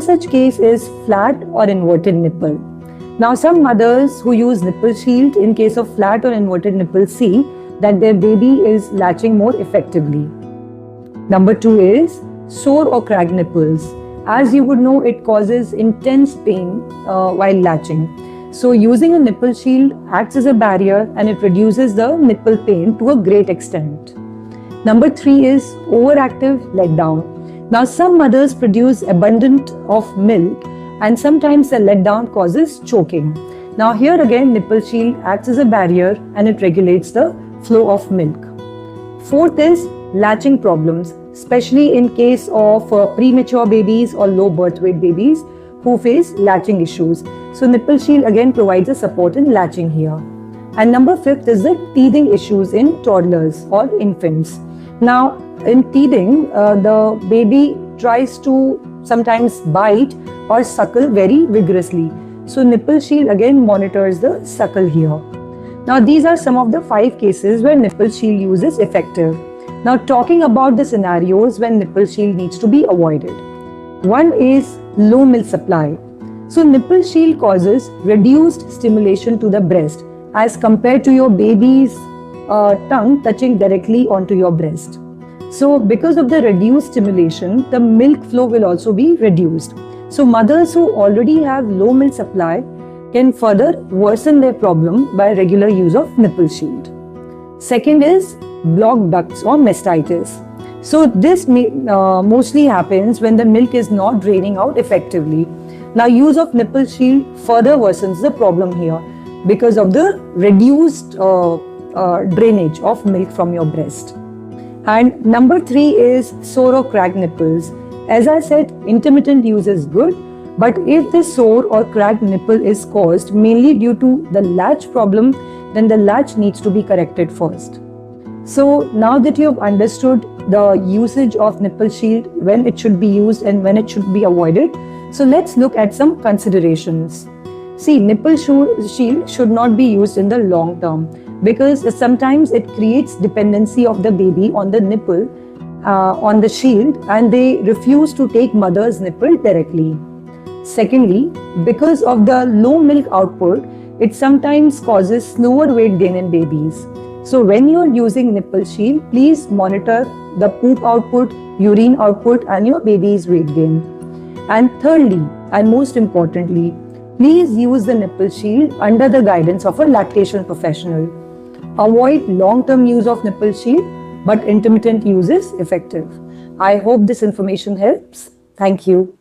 such case is flat or inverted nipple. Now, some mothers who use nipple shield in case of flat or inverted nipple see that their baby is latching more effectively. Number 2 is sore or cracked nipples. As you would know, it causes intense pain while latching. So using a nipple shield acts as a barrier and it reduces the nipple pain to a great extent. Number 3 is overactive letdown. Now, some mothers produce abundant of milk and sometimes the letdown causes choking. Now here again, nipple shield acts as a barrier and it regulates the flow of milk. 4th is latching problems, especially in case of premature babies or low birth weight babies who face latching issues. So nipple shield again provides a support in latching here. And number 5th is the teething issues in toddlers or infants. Now in teething, the baby tries to sometimes bite or suckle very vigorously. So nipple shield again monitors the suckle here. Now these are some of the 5 cases where nipple shield use is effective. Now talking about the scenarios when nipple shield needs to be avoided. One is low milk supply. So nipple shield causes reduced stimulation to the breast as compared to your baby's tongue touching directly onto your breast. So because of the reduced stimulation, the milk flow will also be reduced. So mothers who already have low milk supply can further worsen their problem by regular use of nipple shield. Second is blocked ducts or mastitis. So this mostly happens when the milk is not draining out effectively. Now use of nipple shield further worsens the problem here because of the reduced drainage of milk from your breast. And number 3 is sore or cracked nipples. As I said, intermittent use is good, but if the sore or cracked nipple is caused mainly due to the latch problem, then the latch needs to be corrected first. So now that you have understood the usage of nipple shield, when it should be used and when it should be avoided, so let's look at some considerations. See, nipple shield should not be used in the long term because sometimes it creates dependency of the baby on the nipple, on the shield, and they refuse to take mother's nipple directly. Secondly, because of the low milk output, it sometimes causes slower weight gain in babies. So when you are using nipple shield, please monitor the poop output, urine output and your baby's weight gain. And thirdly, and most importantly, please use the nipple shield under the guidance of a lactation professional. Avoid long-term use of nipple shield, but intermittent use is effective. I hope this information helps. Thank you.